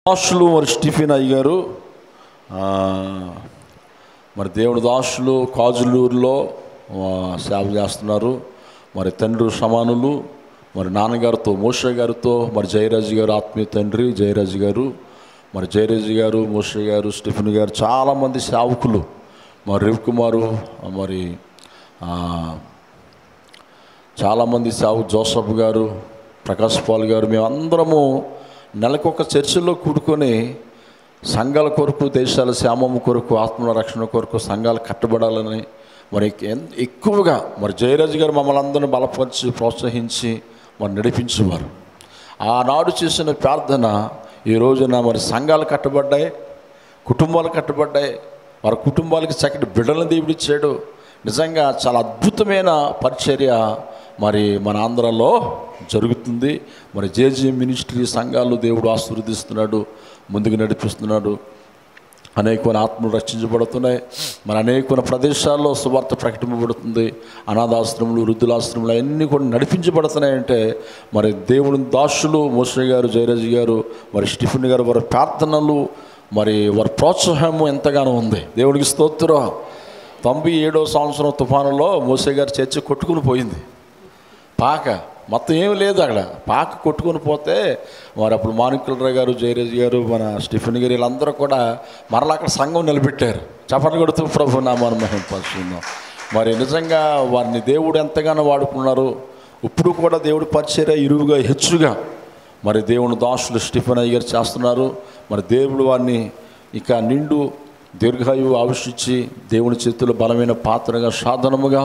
దాసులు మరి స్టీఫెన్ అయ్య గారు మరి దేవుడి దాసులు కాజులూరులో సేవ చేస్తున్నారు. మరి తండ్రి సమానులు మరి నాన్నగారితో మోషే గారితో మరి జయరాజు గారు ఆత్మీయ తండ్రి జయరాజు గారు, మరి జయరాజు గారు, మోషే గారు, స్టీఫెన్ గారు, చాలామంది సేవకులు, మరి రవికుమారు, మరి చాలామంది సేవకు జోసఫ్ గారు, ప్రకాష్ పాల్ గారు, మేమందరము నెలకొక చర్చిలో కూడుకొని సంఘాల కొరకు, దేశాల క్షేమము కొరకు, ఆత్మల రక్షణ కొరకు సంఘాలు కట్టబడాలని మరి ఎక్కువగా మరి జయరాజు గారు మమ్మల్ని అందరినీ బలపరిచి ప్రోత్సహించి మరి నడిపించేవారు. ఆనాడు చేసిన ప్రార్థన ఈ రోజున మరి సంఘాలు కట్టబడ్డాయి, కుటుంబాలు కట్టబడ్డాయి, వారి కుటుంబాలకి చక్కటి బిడ్డలను దేవుడిచ్చాడు. నిజంగా చాలా అద్భుతమైన పరిచర్య మరి మన ఆంధ్రాలో జరుగుతుంది. మరి జేజీ మినిస్ట్రీ సంఘాలు దేవుడు ఆశీర్వదిస్తున్నాడు, ముందుకు నడిపిస్తున్నాడు. అనేకమైన ఆత్మలు రక్షించబడుతున్నాయి. మరి అనేకమైన ప్రదేశాల్లో సువార్త ప్రకటింపబడుతుంది. అనాథాశ్రములు, వృద్ధులాశ్రములు అన్నీ కూడా నడిపించబడుతున్నాయంటే మరి దేవుని దాసులు మోషే గారు, జయరాజు గారు, మరి స్టీఫెన్ గారు వారి ప్రార్థనలు, మరి వారి ప్రోత్సాహము ఎంతగానో ఉంది. దేవునికి స్తోత్రం. 97వ సంవత్సరం తుఫానులో మోషే గారు చర్చి కొట్టుకుని పోయింది. పాక మొత్తం ఏమి లేదు అక్కడ, పాక కొట్టుకొని పోతే మరి అప్పుడు మాణిక్యులరావు గారు, జయరాజు గారు, మన స్టీఫెన్ గారు వీళ్ళందరూ కూడా మరలా అక్కడ సంఘం నిలబెట్టారు. చప్పట్లు కొడుతూ ప్రభు నామాన్ని మహిమపరుస్తున్నాం. మరి నిజంగా వారిని దేవుడు ఎంతగానో వాడుకున్నారు. ఇప్పుడు కూడా దేవుడి పరిచర్య ఇరువుగా హెచ్చుగా మరి దేవుని దాసులు స్టీఫెన్ అయ్య గారు చేస్తున్నారు. మరి దేవుడు వారిని ఇక నిండు దీర్ఘాయువు ఆవిష్టించి దేవుని చేతుల్లో బలమైన పాత్రగా, సాధనముగా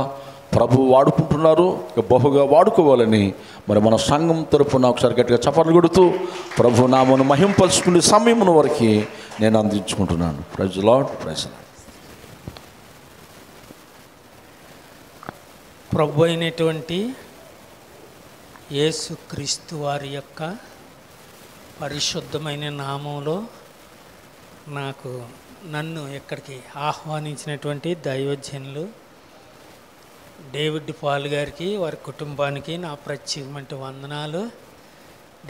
ప్రభు వాడుకుంటున్నారు. ఇక బహుగా వాడుకోవాలని మరి మన సంఘం తరపున ఒకసారి గట్టిగా చప్పట్లు కొడుతూ ప్రభు నామను మహింపలుచుకునే సమయమును వరకు నేను అందించుకుంటున్నాను. Praise Lord. Praise Lord. ప్రభు అయినటువంటి యేసుక్రీస్తు వారి యొక్క పరిశుద్ధమైన నామంలో నన్ను ఇక్కడికి ఆహ్వానించినటువంటి దైవజనులు డేవిడ్ పాల్ గారికి, వారి కుటుంబానికి నా ప్రత్యేకమైన వందనాలు.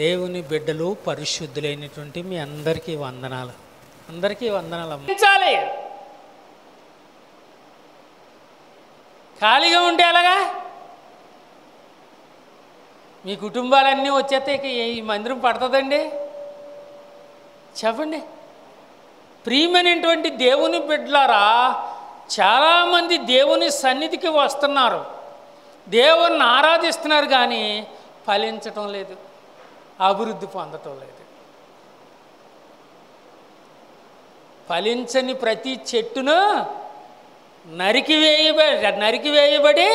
దేవుని బిడ్డలు, పరిశుద్ధులైనటువంటి మీ అందరికీ వందనాలు. అందరికీ వందనాలు. ఖాళీగా ఉంటే ఎలాగా? మీ కుటుంబాలన్నీ వచ్చేస్తే ఇక ఈ మందిరం పడుతుందండి? చెప్పండి. ప్రియమైనటువంటి దేవుని బిడ్డలారా, చాలామంది దేవుని సన్నిధికి వస్తున్నారు, దేవుణ్ణి ఆరాధిస్తున్నారు, కానీ ఫలించటం లేదు, అభివృద్ధి పొందటం లేదు. ఫలించని ప్రతి చెట్టును నరికివేయబడి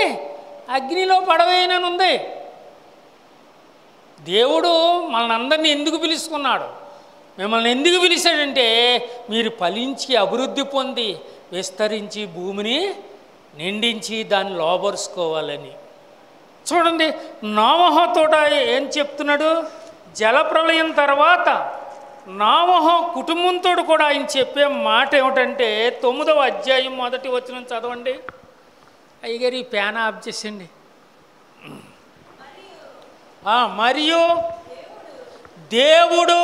అగ్నిలో పడవేయననుంది. దేవుడు మనందరినీ ఎందుకు పిలుచుకున్నాడు? మిమ్మల్ని ఎందుకు పిలిచాడంటే మీరు ఫలించి అభివృద్ధి పొంది విస్తరించి భూమిని నిండించి దాన్ని లోబరుచుకోవాలని. చూడండి, నోవహు తోట ఏం చెప్తున్నాడు? జలప్రళయం తర్వాత నోవహు కుటుంబంతో కూడా ఆయన చెప్పే మాట ఏమిటంటే 9వ అధ్యాయం 1వ వచనం చదవండి. అయ్యగారు ఈ ప్యాన్ ఆఫ్ చేసండి. మరియు దేవుడు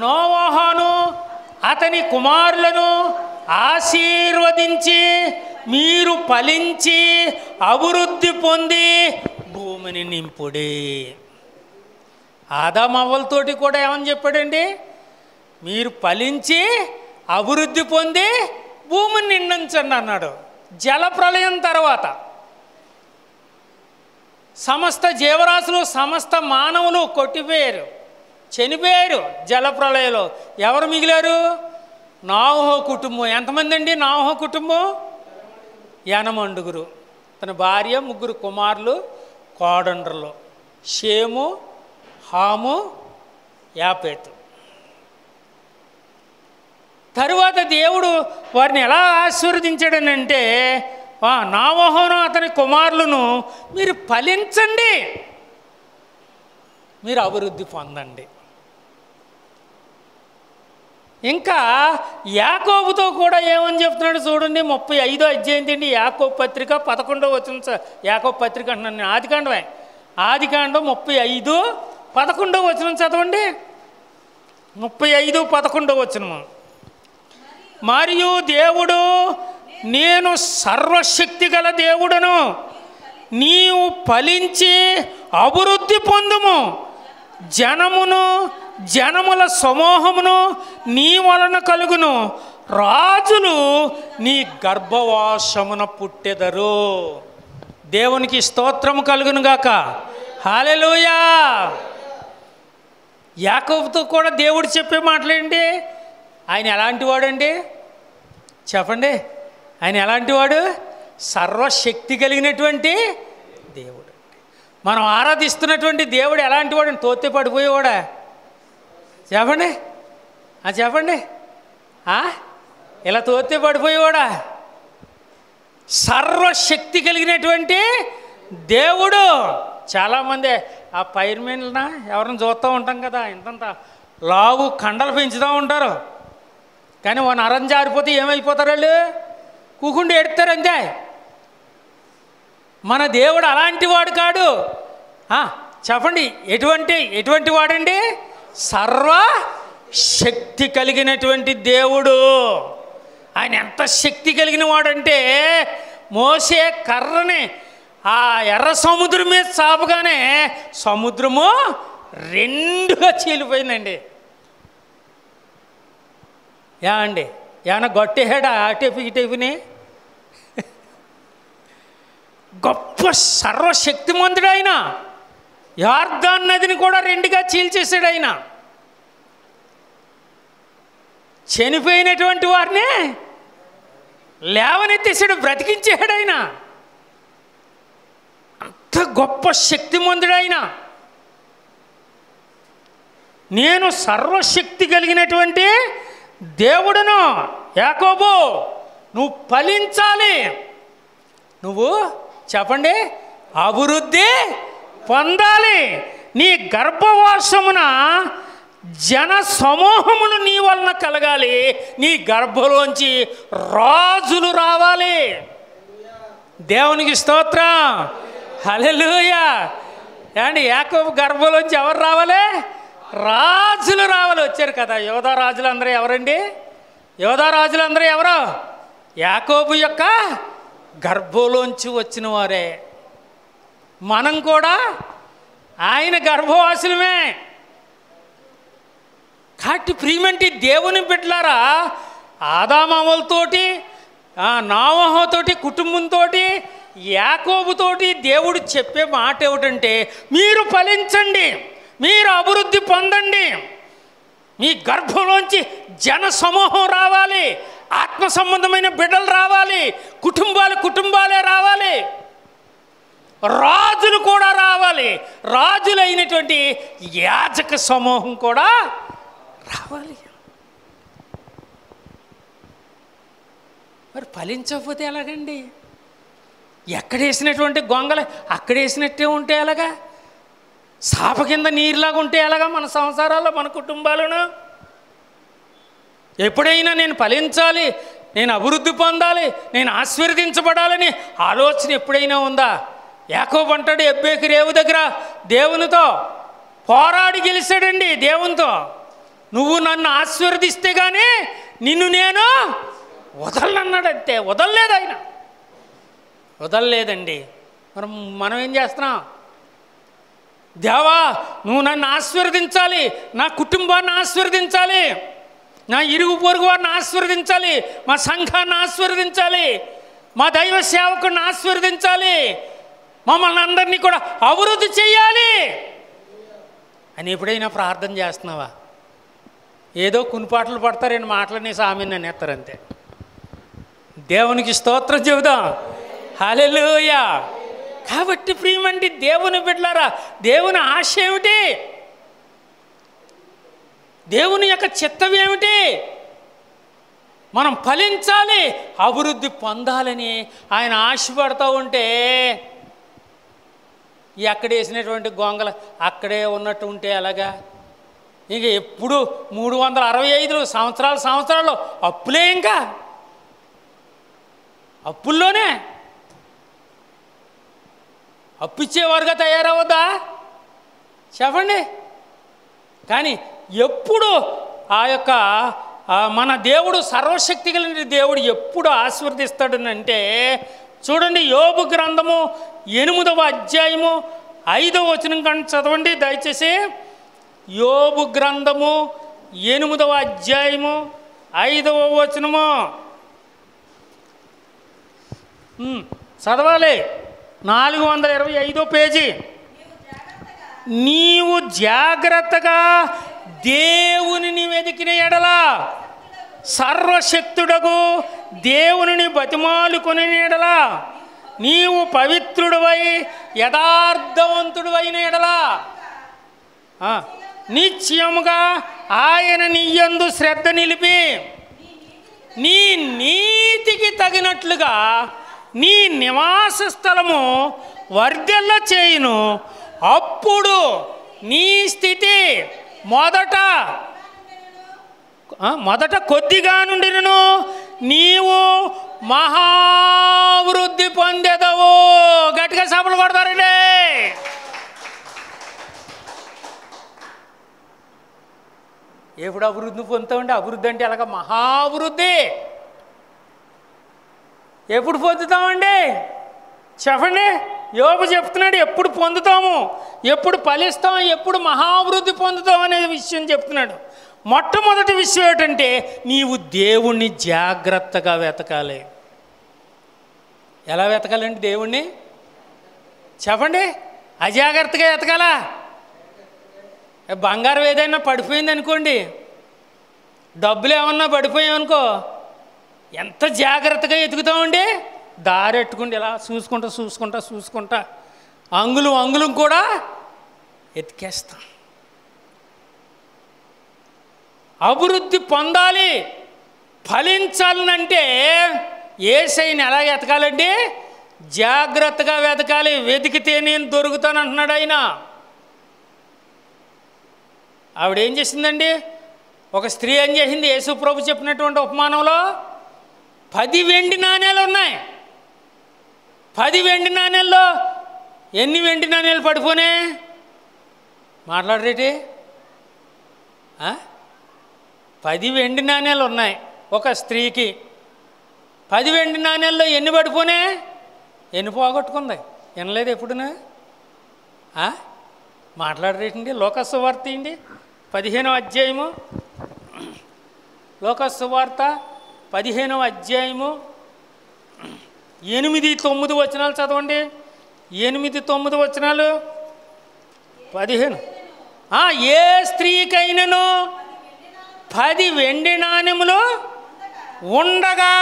నోవహును అతని కుమారులను ఆశీర్వదించి మీరు ఫలించి అభివృద్ధి పొంది భూమిని నింపుడి. ఆదామవ్వలతోటి కూడా ఏమని చెప్పాడండి? మీరు ఫలించి అభివృద్ధి పొంది భూమిని నిండించండి అన్నాడు. జలప్రళయం తర్వాత సమస్త జీవరాశులు, సమస్త మానవులు కొట్టిపోయారు, చనిపోయారు. జలప్రళయంలో ఎవరు మిగిలారు? నోవహు కుటుంబం. ఎంతమంది అండి నోవహు కుటుంబం? 80 తన భార్య, 3 కుమారులు, కోడండ్రలు, షేము, హాము, యాపేతు. తరువాత దేవుడు వారిని ఎలా ఆశీర్వదించాడనంటే, నోవహును అతని కుమారులను మీరు ఫలించండి, మీరు అభివృద్ధి పొందండి. ఇంకా యాకోబుతో కూడా ఏమని చెప్తున్నాడు చూడండి. 35వ అధ్యాయం తిండి యాకోబు పత్రిక 11వ వచనం. యాకోబు పత్రిక అంటున్నాను నేను, ఆదికాండమే. 35 11 చదవండి. 35 11 ఆదికాండం 35 11 చదవండి. 35:11 మరియు దేవుడు, నేను సర్వశక్తి గల దేవుడను, నీవు ఫలించి అభివృద్ధి పొందుము, జనముల సమూహమును నీ వలన కలుగును, రాజులు నీ గర్భవాసమున పుట్టెదరు. దేవునికి స్తోత్రము కలుగును గాక. హల్లెలూయా. యాకోబుతో కూడా దేవుడు చెప్పే మాటలేండి. ఆయన ఎలాంటి వాడండి చెప్పండి? ఆయన ఎలాంటి వాడు? సర్వశక్తి కలిగినటువంటి దేవుడు. మనం ఆరాధిస్తున్నటువంటి దేవుడు ఎలాంటి వాడు? తోతే పడిపోయేవాడా? చెప్పండి, చెప్పండి. ఇలా తోతే పడిపోయేవాడా? సర్వశక్తి కలిగినటువంటి దేవుడు. చాలామంది ఆ పైర్మెన్లన ఎవరిని చూస్తూ ఉంటాం కదా, ఇంతంత లావు కండలు పెంచుతూ ఉంటారు. కానీ ఓ నరం జారిపోతే ఏమైపోతారు? వాళ్ళు కూకుండి ఎడతారు అంతే. మన దేవుడు అలాంటి వాడు కాడు. చెప్పండి, ఎటువంటి వాడండి? సర్వశక్తి కలిగినటువంటి దేవుడు. ఆయన ఎంత శక్తి కలిగిన వాడంటే, మోసే కర్రని ఆ ఎర్ర సముద్రం మీద చాపగానే సముద్రము రెండుగా చీలిపోయిందండి. అండి ఏమన్నా గొట్టేహాడా అటేపు ఇటేపుని? గొప్ప సర్వశక్తిమంతుడు ఆయన. యార్దాన్ నదిని కూడా రెండుగా చీల్చేశాడు ఆయన. చనిపోయినటువంటి వారిని లేవనెత్తేసాడు, బ్రతికించాడు ఆయన. అంత గొప్ప శక్తిమంతుడు ఆయన. నేను సర్వశక్తి కలిగినటువంటి దేవుడును. యాకోబు, నువ్వు ఫలించాలి. నువ్వు చెప్పండి, అభివృద్ధి పొందాలి. నీ గర్భవాసమున జన సమూహములు నీ వలన కలగాలి. నీ గర్భంలోంచి రాజులు రావాలి. దేవునికి స్తోత్రం. హల్లెలూయా. ఏమండి, యాకోబు గర్భంలోంచి ఎవరు రావాలి? రాజులు రావాలి. వచ్చారు కదా యోధా రాజులందరూ. ఎవరండి యోధా రాజులందరూ? ఎవరు? యాకోబు యొక్క గర్భంలోంచి వచ్చిన వారే. మనం కూడా ఆయన గర్భవాసులమే. కాబట్టి ప్రియమంటి దేవుని బిడ్డలారా, ఆదామామలతోటి, నోవహుతోటి, కుటుంబంతో, యాకోబుతోటి దేవుడు చెప్పే మాట ఏమిటంటే, మీరు ఫలించండి, మీరు అభివృద్ధి పొందండి, మీ గర్భంలోంచి జన సమూహం రావాలి, ఆత్మ సంబంధమైన బిడ్డలు రావాలి, కుటుంబాలే రావాలి, రాజులు కూడా రావాలి, రాజులైనటువంటి యాజక సమూహం కూడా రావాలి. మరి ఫలించకపోతే ఎలాగండి? ఎక్కడేసినటువంటి గొంగలు అక్కడేసినట్టే ఉంటే ఎలాగా? సాప కింద నీరులాగా ఉంటే ఎలాగా మన సంసారాల్లో, మన కుటుంబాలను? ఎప్పుడైనా నేను ఫలించాలి, నేను అభివృద్ధి పొందాలి, నేను ఆశీర్వదించబడాలని ఆలోచన ఎప్పుడైనా ఉందా? యాకోబు అంటాడు, ఎబ్బేకి రేవు దగ్గర దేవునితో పోరాడి గెలిచాడండి. దేవునితో, నువ్వు నన్ను ఆశీర్వదిస్తే కానీ నిన్ను నేను వదలనన్నాడు. అంతే, వదలలేదు ఆయన, వదలలేదండి. మనం ఏం చేస్తున్నాం? దేవా, నువ్వు నన్ను ఆశీర్వదించాలి, నా కుటుంబాన్ని ఆశీర్వదించాలి, నా ఇరుగు పొరుగు వారిని ఆశీర్వదించాలి, మా సంఘాన్ని ఆశీర్వదించాలి, మా దైవ సేవకుడిని ఆశీర్వదించాలి, మమ్మల్ని అందరినీ కూడా అభివృద్ధి చెయ్యాలి అని ఎప్పుడైనా ప్రార్థన చేస్తున్నావా? ఏదో కునిపాటలు పడతారు, 2 మాటలని సామెను అనేస్తారంతే. దేవునికి స్తోత్రం చెబుదాం. హల్లెలూయా. కాబట్టి ప్రియమండి దేవుని బిడ్డలారా, దేవుని ఆశ ఏమిటి? దేవుని యొక్క చిత్తం ఏమిటి? మనం ఫలించాలి, అభివృద్ధి పొందాలని ఆయన ఆశపడుతూ ఉంటే, ఎక్కడ వేసినటువంటి గొంగల అక్కడే ఉన్నట్టు ఉంటే ఎలాగా? ఇక ఎప్పుడు 365 సంవత్సరాలు అప్పులే, ఇంకా అప్పుల్లోనే అప్పిచ్చేవారుగా తయారవద్దా? చెప్పండి. కానీ ఎప్పుడు ఆ యొక్క మన దేవుడు సర్వశక్తి కలిగిన దేవుడు ఎప్పుడు ఆశీర్వదిస్తాడనంటే చూడండి, యోబు గ్రంథము 8వ అధ్యాయము 5వ వచనం కంటే చదవండి దయచేసి. యోబు గ్రంథము 8వ అధ్యాయము 5వ వచనము చదవాలి. 425వ పేజీ. నీవు జాగ్రత్తగా దేవునిని వెతికిన ఎడల, సర్వశక్తుడగు దేవునిని బతిమాలుకొని ఎడల, నీవు పవిత్రుడివై యథార్థవంతుడివైన ఎడల నిశ్చయముగా ఆయన నీయందు శ్రద్ధ నిలిపి నీ నీతికి తగినట్లుగా నీ నివాస స్థలము వర్ధిల్ల చేయును. అప్పుడు నీ స్థితి మొదట కొద్దిగా నుండిను నీవు మహావృద్ధి పొందేదవు. గట్టిగా సభలు కొడతారండి. ఎప్పుడు అభివృద్ధి పొందుతామండి? అభివృద్ధి అంటే అలాగ మహావృద్ధి ఎప్పుడు పొందుతామండి చెప్పండి. యోబు చెప్తున్నాడు ఎప్పుడు పొందుతాము, ఎప్పుడు ఫలిస్తాం, ఎప్పుడు మహావృద్ధి పొందుతాం అనే విషయం చెప్తున్నాడు. మొట్టమొదటి విషయం ఏంటంటే నీవు దేవుణ్ణి జాగ్రత్తగా వెతకాలి. ఎలా వెతకాలండి దేవుణ్ణి చెప్పండి? అజాగ్రత్తగా వెతకాలా? బంగారం ఏదైనా పడిపోయింది అనుకోండి, డబ్బులు ఏమన్నా పడిపోయామనుకో, ఎంత జాగ్రత్తగా ఎతుకుతామండి. దారెట్టుకుంటే ఇలా చూసుకుంటా అంగుళం కూడా ఎతికేస్తాం. అభివృద్ధి పొందాలి, ఫలించాలనంటే యేసయ్యని ఎలా వెతకాలండి? జాగ్రత్తగా వెతకాలి. వెతికితే నేను దొరుకుతాను అంటున్నాడు ఆయన. ఆవిడేం చేసిందండి? ఒక స్త్రీ ఏం చేసింది? యేసు ప్రభు చెప్పినటువంటి ఉపమానంలో 10 వెండి నాణేలు ఉన్నాయి. 10 వెండి నాణేల్లో ఎన్ని వెండి నాణేలు పడిపోయినాయి? మాట్లాడరేటి? 10 వెండి నాణేలు ఉన్నాయి ఒక స్త్రీకి. 10 వెండి నాణేల్లో ఎన్ని పడిపోయినాయి? ఎన్ని పోగొట్టుకుంది? వినలేదు ఎప్పుడునా? మాట్లాడరేటండి? లోక సువార్త అండి 15వ అధ్యాయము. లోక సువార్త 15వ అధ్యాయము 8-9 వచనాలు చదవండి. 8-9 వచనాలు. 15. ఏ స్త్రీకైనను 10 వెండి నాణెములు ఉండగా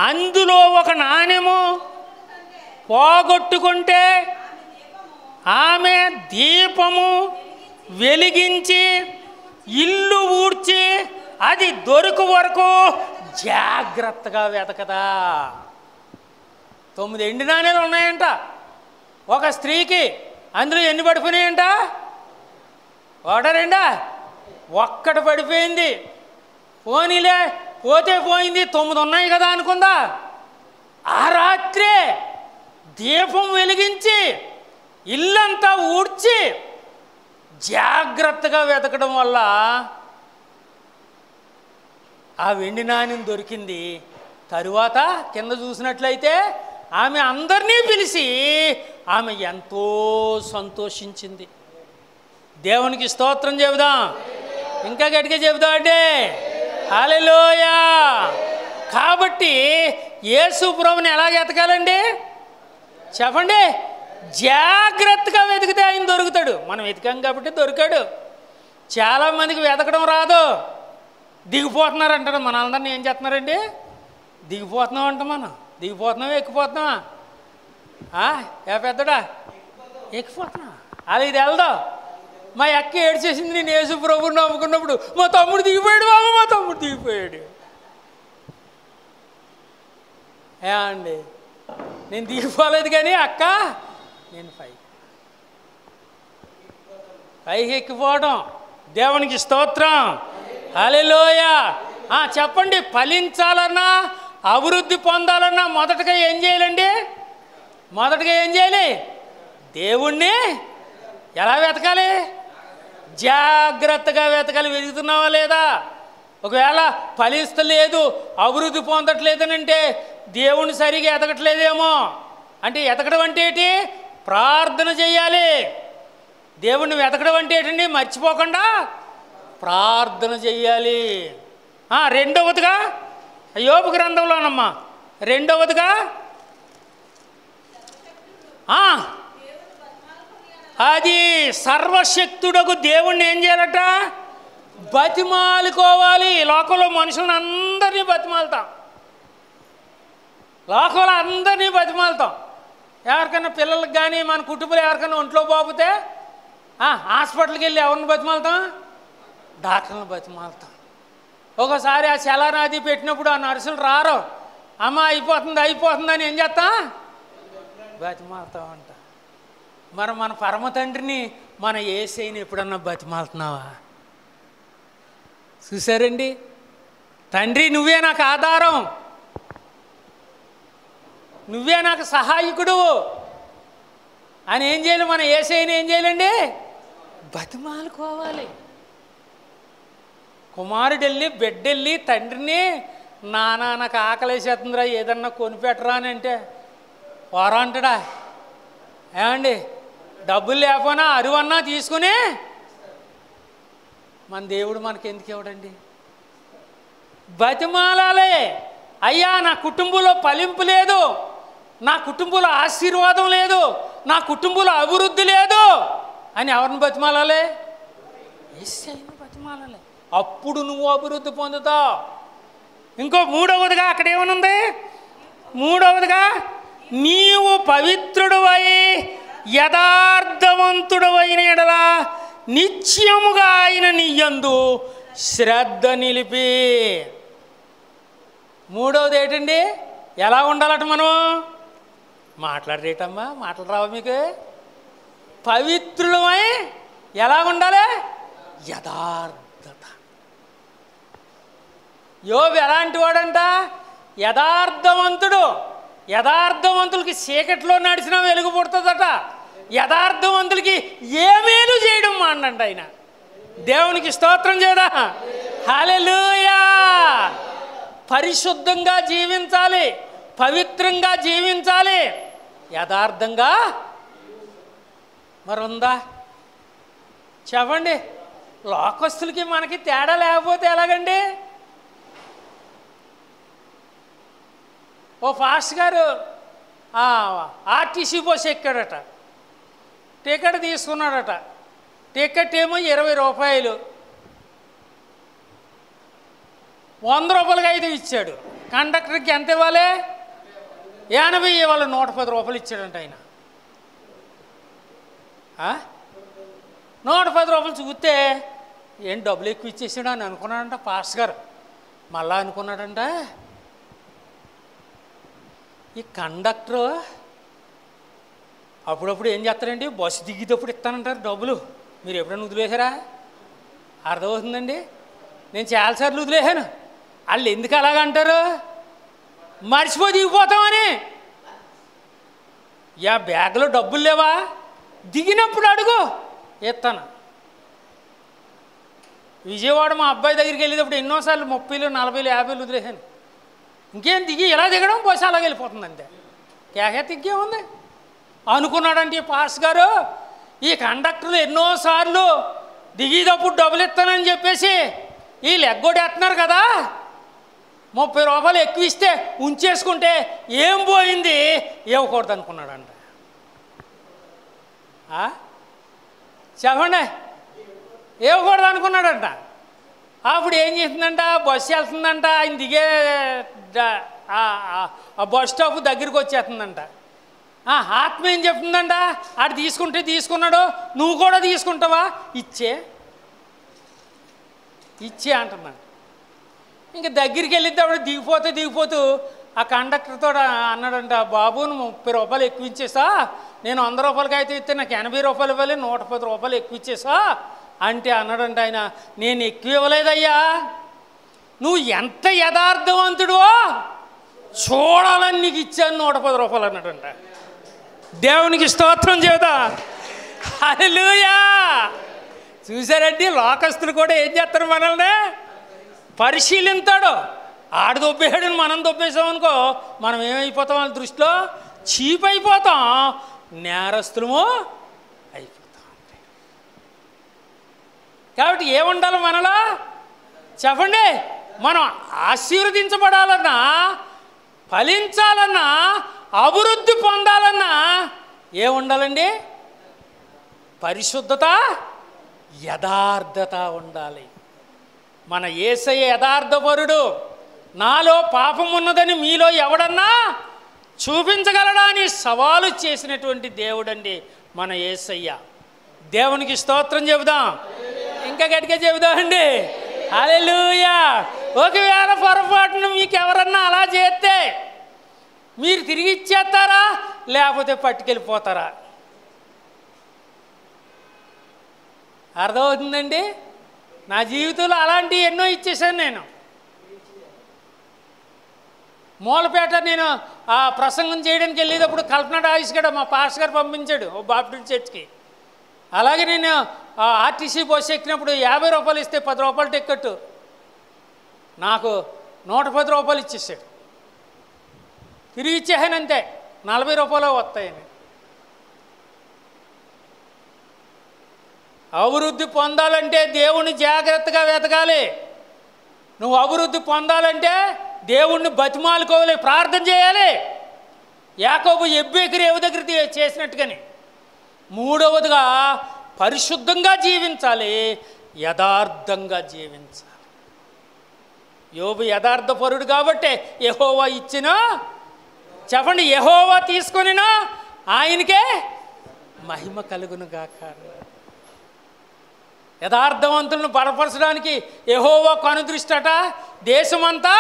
అందులో ఒక నాణెము పోగొట్టుకుంటే ఆమె దీపము వెలిగించి ఇల్లు ఊడ్చి అది దొరికి వరకు జాగ్రత్తగా వెతకదా. 9 ఎండి నాణేలు ఉన్నాయంట ఒక స్త్రీకి. అందులో ఎన్ని పడిపోయినాయంట? 1 ఒక్కటి పడిపోయింది. పోనీలే, పోతే పోయింది, 9 ఉన్నాయి కదా అనుకుందా. ఆ రాత్రే దీపం వెలిగించి ఇల్లంతా ఊడ్చి జాగ్రత్తగా వెతకడం వల్ల ఆ వెండి నాణ్యం దొరికింది. తరువాత కింద చూసినట్లయితే ఆమె అందరినీ పిలిచి ఆమె ఎంతో సంతోషించింది. దేవునికి స్తోత్రం చెబుదాం. ఇంకా గట్టిగా చెబుదాం అంటే హల్లెలూయా. కాబట్టి యేసు ప్రభువుని ఎలా వెతకాలండి చెప్పండి? జాగ్రత్తగా వెతికితే ఆయన దొరుకుతాడు. మనం వెతికాం కాబట్టి దొరికాడు. చాలామందికి వెతకడం రాదు, దిగిపోతున్నారు అంటారు. మన అందరినీ ఏం చేస్తున్నారండి? దిగిపోతున్నాం అంట. మనం దిగిపోతున్నావా ఎక్కిపోతున్నావా? పెద్దడా ఎక్కిపోతున్నా. అలా ఇది వెళ్దాం. మా అక్క ఏడ్చేసింది, నేను యేసు ప్రభువుని నమ్ముకున్నప్పుడు మా తమ్ముడు దిగిపోయాడు బాబు, మా తమ్ముడు దిగిపోయాడు. అండి నేను దిగిపోలేదు కానీ అక్క నేను పైకి ఎక్కిపోవడం. దేవునికి స్తోత్రం. హల్లెలూయా. చెప్పండి, ఫలించాలన్నా అభివృద్ధి పొందాలన్నా మొదటగా ఏం చేయాలండి? మొదటగా ఏం చేయాలి? దేవుణ్ణి ఎలా వెతకాలి? జాగ్రత్తగా వెతకాలి. వెతుకుతున్నావా లేదా? ఒకవేళ ఫలిస్తలేదు, అభివృద్ధి పొందట్లేదనంటే దేవుని సరిగా ఎతకట్లేదేమో. అంటే ఎతకడం అంటే ఏంటి? ప్రార్థన చేయాలి. దేవుణ్ణి వెతకడం అంటే ఏంటండి? మర్చిపోకుండా ప్రార్థన చెయ్యాలి. రెండవదిగా యోబు గ్రంథంలోనమ్మా, రెండవదిగా అది సర్వశక్తుడకు దేవుణ్ణి ఏం చేయాలట? బతిమాలుకోవాలి. లోకంలో మనుషులను అందరినీ బతిమాలుతాం, లోకంలో అందరినీ బతిమాలుతాం. ఎవరికైనా పిల్లలకు కానీ మన కుటుంబంలో ఎవరికైనా ఒంట్లో పోతే హాస్పిటల్కి వెళ్ళి ఎవరిని బతిమాలుతాం? డాక్టర్ని బతిమాలుతాం. ఒకసారి ఆ చలానాది పెట్టినప్పుడు ఆ నర్సులు రారు, అమ్మ అయిపోతుందని ఏం చేస్తాం? బతిమాలుతామంట. మరి మన పరమ తండ్రిని, మన యేసయ్యని ఎప్పుడన్నా బతిమాలుతున్నావా? చూసారండి, తండ్రి నువ్వే నాకు ఆధారం, నువ్వే నాకు సహాయకుడు అని ఏం చేయాలి? మన యేసయ్యని ఏం చేయాలండి? బతిమాలుకోవాలి. కుమారుడు వెళ్ళి బిడ్డెళ్ళి తండ్రిని, నాన్న నాకు ఆకలేసేస్తుందిరా ఏదన్నా కొనిపెట్టరా అని అంటే పోరా అంటాడా? ఏమండి, డబ్బులు లేకపోయినా అరువన్నా తీసుకుని మన దేవుడు మనకి ఎందుకు ఇవ్వడండి? బతిమాలాలే. అయ్యా నా కుటుంబంలో ఫలింపు లేదు, నా కుటుంబంలో ఆశీర్వాదం లేదు, నా కుటుంబంలో అభివృద్ధి లేదు అని ఎవరిని బతిమాలాలి? యేసయ్యను బతిమాలాలి. అప్పుడు నువ్వు అభివృద్ధి పొందుతావు. ఇంకో మూడవదిగా అక్కడ ఏమనుంది? మూడవదిగా నీవు పవిత్రుడవై యథార్థవంతుడవైన ఎడల నిత్యముగా ఆయన నీ యందు శ్రద్ధ నిలిపి. మూడవది ఏంటండి? ఎలా ఉండాలట మనం? మాట్లాడరేటమ్మా, మాటలు రావు మీకు? పవిత్రులమై ఎలా ఉండాలి? యథార్థత. యోబు ఎలాంటి వాడంట? యథార్థవంతుడు. యథార్థవంతులకి చీకట్లో నడిచినా వెలుగు పుడుతుందట. యథార్థవంతులకి ఏ మేలు చేయడం మానండి ఆయన. దేవునికి స్తోత్రం చేయడా? హల్లెలూయా. పరిశుద్ధంగా జీవించాలి, పవిత్రంగా జీవించాలి, యథార్థంగా. మరి ఉందా చెప్పండి? లోకస్తులకి మనకి తేడా లేకపోతే ఎలాగండి? ఓ ఫాస్ట్ గారు ఆర్టీసీ బస్ ఎక్కాడట, టికెట్ తీసుకున్నాడట. టికెట్ ఏమో 20 రూపాయలు, 100 రూపాయలకి అయితే ఇచ్చాడు. కండక్టర్కి ఎంత ఇవ్వాలి? 80 ఇవ్వాలి. 110 రూపాయలు ఇచ్చాడంట ఆయన. 110 రూపాయలు చూస్తే ఏం డబ్బులు ఎక్కువ ఇచ్చేసాడు అని అనుకున్నాడంట పాస్ గారు. మళ్ళా అనుకున్నాడంట, ఈ కండక్టరు అప్పుడప్పుడు ఏం చేస్తారండి, బస్సు దిగేటప్పుడు ఇస్తానంటారు డబ్బులు. మీరు ఎప్పుడైనా వదిలేసారా? అర్థమవుతుందండి? నేను చాలాసార్లు వదిలేసాను. వాళ్ళు ఎందుకు అలాగంటారు? మర్చిపోయి దిగిపోతామని. బ్యాగ్లో డబ్బులు లేవా? దిగినప్పుడు అడుగు, ఇస్తాను. విజయవాడ మా అబ్బాయి దగ్గరికి వెళ్ళేటప్పుడు ఎన్నోసార్లు 30, 40, 50 వదిలేసాను. ఇంకేం దిగి ఎలా దిగడం, బస్సు అలాగే వెళ్ళిపోతుంది అంతే. కేకెత్తి ఇంకేముంది అనుకున్నాడంటే పాస్ గారు. ఈ కండక్టర్లు ఎన్నోసార్లు దిగేటప్పుడు డబ్బులు ఇస్తానని చెప్పేసి ఈ లెగ్గొడేస్తున్నారు కదా, 30 రూపాయలు ఎక్కువ ఇస్తే ఉంచేసుకుంటే ఏం పోయింది, ఇవ్వకూడదు అనుకున్నాడంట. చెప్పండి, ఇవ్వకూడదు అనుకున్నాడంట. అప్పుడు ఏం చేసిందంట, బస్సు వెళ్తుందంట, ఆయన దిగే ఆ బస్ స్టాప్ దగ్గరికి వచ్చేస్తుందంట. ఆత్మ ఏం చెప్తుందంట, ఆడు తీసుకుంటే తీసుకున్నాడు, నువ్వు కూడా తీసుకుంటావా, ఇచ్చే అంటున్నాడు. ఇంకా దగ్గరికి వెళ్ళిద్దాడు. దిగిపోతూ ఆ కండక్టర్తో అన్నాడంట, బాబు నువ్వు 30 రూపాయలు ఎక్కువ ఇచ్చేసా, నేను 100 రూపాయలకి అయితే ఇస్తే నాకు 80 రూపాయలు ఇవ్వాలి, 110 రూపాయలు ఎక్కువ ఇచ్చేసా అంటే అన్నాడంట ఆయన, నేను ఎక్కువ ఇవ్వలేదయ్యా, నువ్వు ఎంత యథార్థవంతుడో చూడాలని నీకు ఇచ్చాను 110 రూపాయలు అన్నాడంట. దేవునికి స్తోత్రం చేద్దాం. హల్లెలూయా. చూసారండి, లోకస్తులు కూడా ఏం చేస్తారు, మనల్ని పరిశీలిస్తాడు. ఆడు దొబ్బేయాడని మనం దొబ్బేసామనుకో, మనం ఏమైపోతాం వాళ్ళ దృష్టిలో? చీప్ అయిపోతాం, నేరస్తులము అయిపోతాం. కాబట్టి ఏముండాలి మనలో చెప్పండి? మనం ఆశీర్వదించబడాలన్నా, ఫలించాలన్నా, అభివృద్ధి పొందాలన్నా ఏముండాలండి? పరిశుద్ధత, యథార్థత ఉండాలి. మన యేసయ్య యథార్థపరుడు. నాలో పాపం ఉన్నదని మీలో ఎవడన్నా చూపించగలడా అని సవాలు చేసినటువంటి దేవుడండి మన యేసయ్య. దేవునికి స్తోత్రం చెబుదాం, ఇంకా గట్టిగా చెబుదామండి. హల్లెలూయా. ఒకవేళ పొరపాటున మీకు ఎవరన్నా అలా చేస్తే మీరు తిరిగి ఇచ్చేస్తారా, లేకపోతే పట్టుకెళ్ళిపోతారా? అర్థమవుతుందండి? నా జీవితంలో అలాంటివి ఎన్నో ఇచ్చేసాను నేను. మూలపేట నేను ఆ ప్రసంగం చేయడానికి వెళ్ళేటప్పుడు కల్పన డాయిస్ గడ మా పాస్టర్ గారు పంపించాడు ఓ బాప్టిస్ట్ చర్చ్కి. అలాగే నేను ఆర్టీసీ బస్సు ఎక్కినప్పుడు 50 రూపాయలు ఇస్తే 10 రూపాయలు టిక్కెట్టు నాకు 110 రూపాయలు ఇచ్చేసాడు. తిరిగి ఇచ్చేసాను అంతే, 40 రూపాయలు వస్తాయని. అభివృద్ధి పొందాలంటే దేవుణ్ణి జాగ్రత్తగా వెతకాలి. నువ్వు అభివృద్ధి పొందాలంటే దేవుణ్ణి బతిమాలుకోవాలి, ప్రార్థన చేయాలి. యాకోబు ఎబ్బేకి రేవు దగ్గర చేసినట్టుగాని. మూడవదిగా పరిశుద్ధంగా జీవించాలి, యథార్థంగా జీవించాలి. యోబు యథార్థపరుడు కాబట్టే యెహోవా ఇచ్చిన, చెప్పండి, యెహోవా తీసుకొనినా ఆయనకే మహిమ కలుగును గాక. యథార్థవంతులను బలపరచడానికి యెహోవా కనుదృష్టట దేశమంతా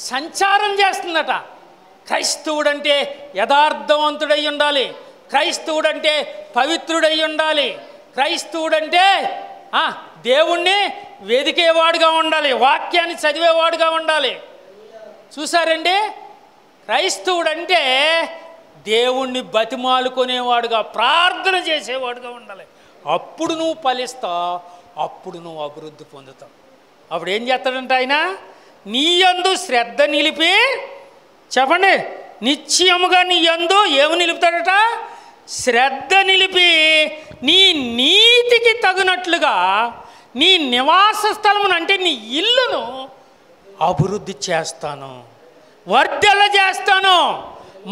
సంచారం చేస్తుందట. క్రైస్తవుడంటే యథార్థవంతుడై ఉండాలి, క్రైస్తవుడంటే పవిత్రుడై ఉండాలి, క్రైస్తవుడంటే దేవుణ్ణి వెదికేవాడుగా ఉండాలి, వాక్యాన్ని చదివేవాడుగా ఉండాలి. చూసారండి, క్రైస్తవుడంటే దేవుణ్ణి బతిమాలుకునేవాడుగా, ప్రార్థన చేసేవాడుగా ఉండాలి. అప్పుడు నువ్వు ఫలిస్తావు, అప్పుడు నువ్వు అభివృద్ధి పొందుతావు. అప్పుడు ఏం చేస్తాడంటే ఆయన నీ యందు శ్రద్ధ నిలిపి, చెప్పండి, నిశ్చయముగా నీ యందు ఏమి నిలుపుతాడట? శ్రద్ధ నిలిపి నీ నీతికి తగినట్లుగా నీ నివాస స్థలమును, అంటే నీ ఇల్లును అభివృద్ధి చేస్తాను, వర్ధల చేస్తాను.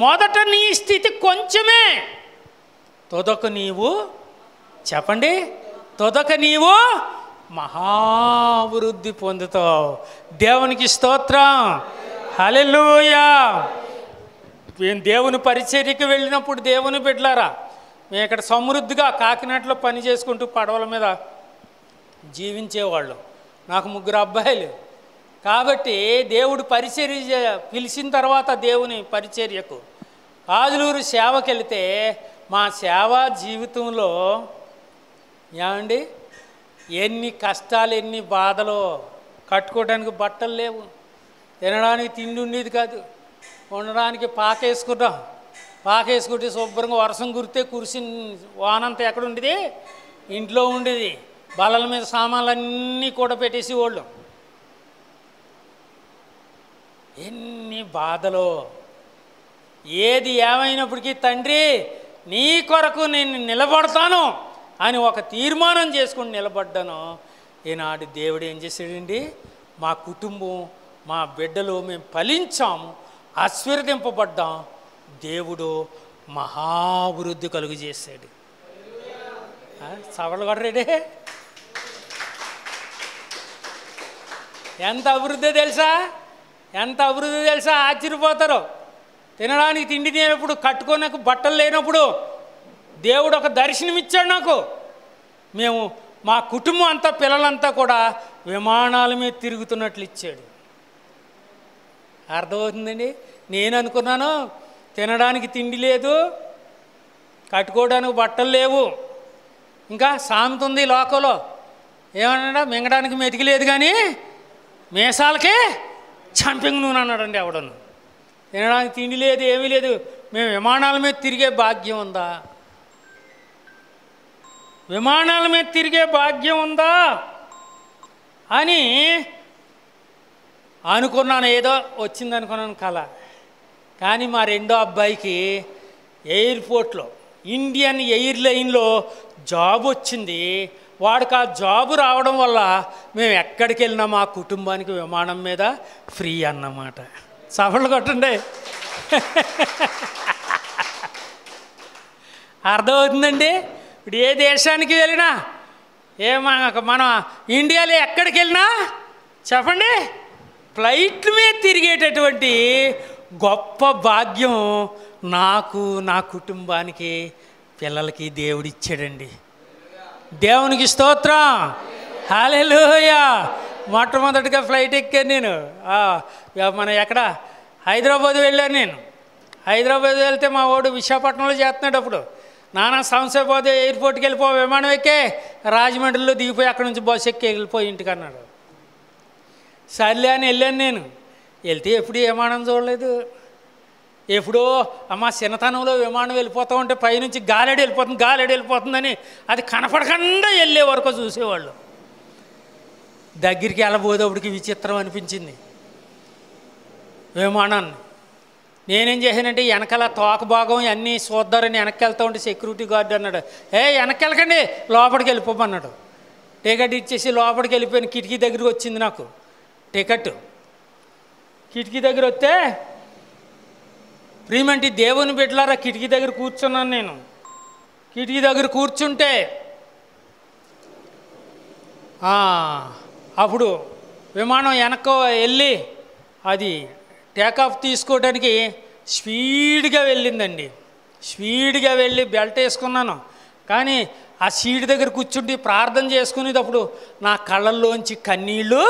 మొదట నీ స్థితి కొంచెమే, తొదక నీవు, చెప్పండి, తొదక నీవు మహావృద్ధి పొందుతావు. దేవునికి స్తోత్రం, హల్లెలూయా. మేము దేవుని పరిచర్యకి వెళ్ళినప్పుడు దేవుని బిడ్డలారా, మేము ఇక్కడ సమృద్ధిగా కాకినాడలో పని చేసుకుంటూ పడవల మీద జీవించేవాళ్ళు. నాకు 3 అబ్బాయిలు. కాబట్టి దేవుడు పరిచర్య పిలిచిన తర్వాత దేవుని పరిచర్యకు ఆదులూరు సేవకి వెళితే మా సేవా జీవితంలో ఏమండి ఎన్ని కష్టాలు, ఎన్ని బాధలు. కట్టుకోవడానికి బట్టలు లేవు, తినడానికి తిండి ఉండేది కాదు, ఉండడానికి పాకేసుకున్నాం. పాకేసుకుంటే శుభ్రంగా వర్షం కురితే కురిసి వానంతా ఎక్కడ ఉండేది? ఇంట్లో ఉండేది. బల్లల మీద సామాన్లన్నీ కూడా పెట్టేసి వాళ్ళు. ఎన్ని బాధలు. ఏది ఏమైనప్పటికీ తండ్రి నీ కొరకు నేను నిలబడతాను అని ఒక తీర్మానం చేసుకుని నిలబడ్డాను. ఈనాడు దేవుడు ఏం చేశాడండి? మా కుటుంబం, మా బిడ్డలు, మేము ఫలించాము, ఆశీర్వదింపబడ్డాం. దేవుడు మహాభివృద్ధి కలుగు చేశాడు. సవళ్ళు కొట్టరేడే. ఎంత అభివృద్ధి తెలుసా? ఎంత అభివృద్ధి తెలుసా? ఆశ్చర్యపోతారు. తినడానికి తిండి లేనప్పుడు, కట్టుకోనకు బట్టలు లేనప్పుడు దేవుడు ఒక దర్శనం ఇచ్చాడు నాకు. మేము మా కుటుంబం అంతా, పిల్లలంతా కూడా విమానాల మీద తిరుగుతున్నట్లు ఇచ్చాడు. అర్థమవుతుందండి? నేను అనుకున్నాను తినడానికి తిండి లేదు, కట్టుకోవడానికి బట్టలు లేవు, ఇంకా సామెత ఉంది లోకంలో, ఏమన్నా మింగడానికి మెతికి లేదు కానీ మీసాలకే చంపింగ్ నూనె అన్నాడండి ఎవడను. తినడానికి తిండి లేదు, ఏమీ లేదు, మేము విమానాల మీద తిరిగే భాగ్యం ఉందా? విమానాల మీద తిరిగే భాగ్యం ఉందా అని అనుకున్నాను. ఏదో వచ్చింది అనుకున్నాను కళ. కానీ మా రెండో అబ్బాయికి ఎయిర్పోర్ట్లో ఇండియన్ ఎయిర్లైన్లో జాబ్ వచ్చింది. వాడికి ఆ జాబు రావడం వల్ల మేము ఎక్కడికి వెళ్ళినా మా కుటుంబానికి విమానం మీద ఫ్రీ అన్నమాట. సఫలు కొట్టండి. అర్థమవుతుందండి. ఇప్పుడు ఏ దేశానికి వెళ్ళినా మన ఇండియాలో ఎక్కడికి వెళ్ళినా చెప్పండి, ఫ్లైట్ల మీద తిరిగేటటువంటి గొప్ప భాగ్యం నాకు, నా కుటుంబానికి, పిల్లలకి దేవుడిచ్చాడండి. దేవునికి స్తోత్రం. హల్లెలూయా. మొట్టమొదటిగా ఫ్లైట్ ఎక్కాను నేను. మన ఎక్కడ హైదరాబాద్ వెళ్ళాను నేను. హైదరాబాద్ వెళ్తే మా వాడు విశాఖపట్నంలో చేస్తున్నాడు. అప్పుడు నానా సంశయపోతే ఎయిర్పోర్ట్కి వెళ్ళిపో, విమానం ఎక్కే రాజమండ్రిలో దిగిపోయి అక్కడ నుంచి బస్సు ఎక్కి వెళ్ళిపోయి ఇంటికి అన్నాడు. సర్లే అని వెళ్ళాను నేను. వెళ్తే ఎప్పుడు విమానం చూడలేదు. ఎప్పుడో అమ్మ చిన్నతనంలో విమానం వెళ్ళిపోతూ ఉంటే పైనుంచి గాలిడి వెళ్ళిపోతుందని అది కనపడకుండా వెళ్ళే వరకు చూసేవాళ్ళు. దగ్గరికి వెళ్ళబోదేవుడికి విచిత్రం అనిపించింది విమానాన్ని. నేనేం చేశానంటే వెనకాల తోక భాగం అన్నీ చూద్దారని వెనక్కి వెళ్తూ ఉంటే సెక్యూరిటీ గార్డు అన్నాడు, వెనక్కి వెళ్ళకండి, లోపలికి వెళ్ళిపోమన్నాడు. టికెట్ ఇచ్చేసి లోపలికి వెళ్ళిపోయాను. కిటికీ దగ్గరికి వచ్చింది నాకు టికెట్. కిటికీ దగ్గర వస్తే ప్రియమంటి దేవుని బిడ్డలారా కిటికీ దగ్గర కూర్చున్నాను నేను. కిటికీ దగ్గర కూర్చుంటే అప్పుడు విమానం వెనక్కి వెళ్ళి అది టేకాఫ్ తీసుకోవడానికి స్పీడ్గా వెళ్ళిందండి. స్పీడ్గా వెళ్ళి బెల్ట్ వేసుకున్నాను. కానీ ఆ సీట్ దగ్గర కూర్చుంటే ప్రార్థన చేసుకునేటప్పుడు నా కళ్ళల్లోంచి కన్నీళ్ళు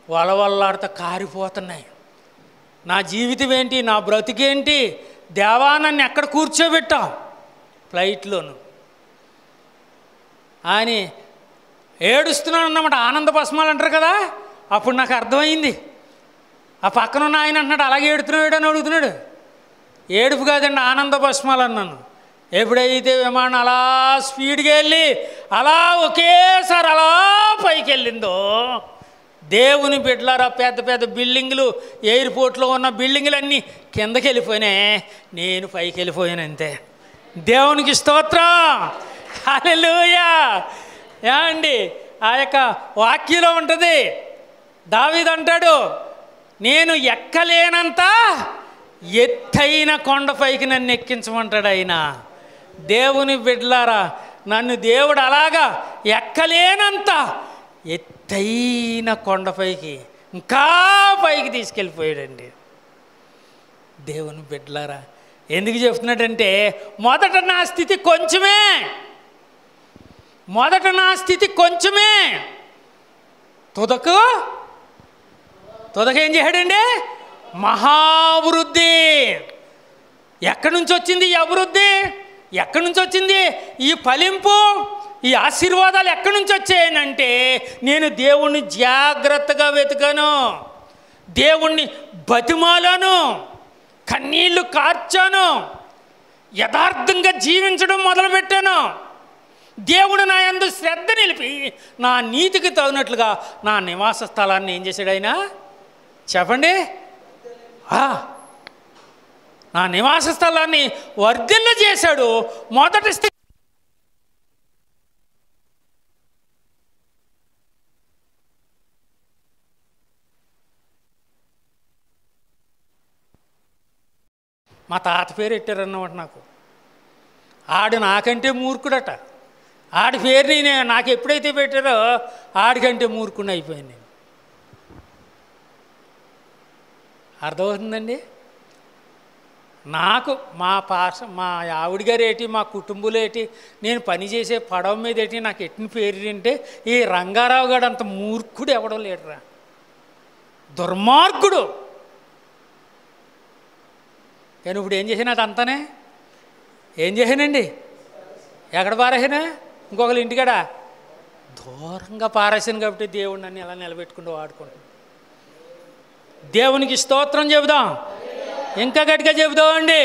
వలవల్లాడుతూ కారిపోతున్నాయి. నా జీవితం ఏంటి, నా బ్రతికేంటి, దేవా నన్ను ఎక్కడ కూర్చోబెట్టావు ఫ్లైట్లోను అని ఏడుస్తున్నాను అన్నమాట. ఆనంద భస్మాలు అంటారు కదా. అప్పుడు నాకు అర్థమైంది. ఆ పక్కన ఉన్న ఆయన అంటున్నాడు, అలాగే ఏడుతున్నాడు అని అడుగుతున్నాడు. ఏడుపు కాదండి, ఆనంద భస్మాలు అన్నాను. ఎప్పుడైతే విమానం అలా స్పీడ్గా వెళ్ళి అలా ఒకేసారి అలా పైకి వెళ్ళిందో, దేవుని బిడ్డలారా పెద్ద పెద్ద బిల్డింగులు, ఎయిర్పోర్ట్లో ఉన్న బిల్డింగులన్నీ కిందకి వెళ్ళిపోయినాయి, నేను పైకి వెళ్ళిపోయాను అంతే. దేవునికి స్తోత్రం. హల్లెలూయా. ఏమండి ఆ యొక్క వాక్యంలో ఉంటుంది, దావీదు అంటాడు, నేను ఎక్కలేనంత ఎత్తైన కొండపైకి నన్ను ఎక్కించమంటాడు ఆయన. దేవుని బిడ్డలారా నన్ను దేవుడు అలాగా ఎక్కలేనంత ఎత్తైన కొండపైకి ఇంకా పైకి తీసుకెళ్ళిపోయాడండి. దేవుని బిడ్డలారా ఎందుకు చెప్తున్నాడంటే, మొదట నా స్థితి కొంచెమే, తుదకు ఏం చేశాడండి, మహావృద్ధి. ఎక్కడి నుంచి వచ్చింది ఈ అభివృద్ధి? ఎక్కడి నుంచి వచ్చింది ఈ ఫలింపు? ఈ ఆశీర్వాదాలు ఎక్కడి నుంచి వచ్చాయనంటే, నేను దేవుణ్ణి జాగ్రత్తగా వెతికాను, దేవుణ్ణి బతిమాలను, కన్నీళ్లు కార్చాను, యథార్థంగా జీవించడం మొదలుపెట్టాను. దేవుడు నా యందు శ్రద్ధ నిలిపి నా నీతికి తగినట్లుగా నా నివాస స్థలాన్ని ఏం చేశాడు ఆయన చెప్పండి, నా నివాస స్థలాన్ని వర్ధిల్ల చేశాడు. మొదటి స్థితి మా తాత పేరు పెట్టారన్నమాట నాకు. ఆడు నాకంటే మూర్ఖుడట. ఆడి పేరు నాకు ఎప్పుడైతే పెట్టారో ఆడికంటే మూర్ఖుడిని అయిపోయాను నేను. అర్థమవుతుందండి. నాకు మా ఆవిడ గారు ఏంటి, మా కుటుంబంలో ఏంటి, నేను పనిచేసే పడవ మీద ఏంటి, నాకు ఎట్టిన పేరు అంటే, ఈ రంగారావు గారు అంత మూర్ఖుడు ఎవడో లేడురా, దుర్మార్గుడు. కానీ ఇప్పుడు ఏం చేసాను, అది అంతానే ఏం చేశానండి, ఎక్కడ పారేసానా, ఇంకొకరు ఇంటికాడ దూరంగా పారేసాను. కాబట్టి దేవుడు నన్ను ఎలా నిలబెట్టుకుంటూ వాడుకుంటాను. దేవునికి స్తోత్రం చెబుదాం, ఇంకా గట్టిగా చెబుదామండి.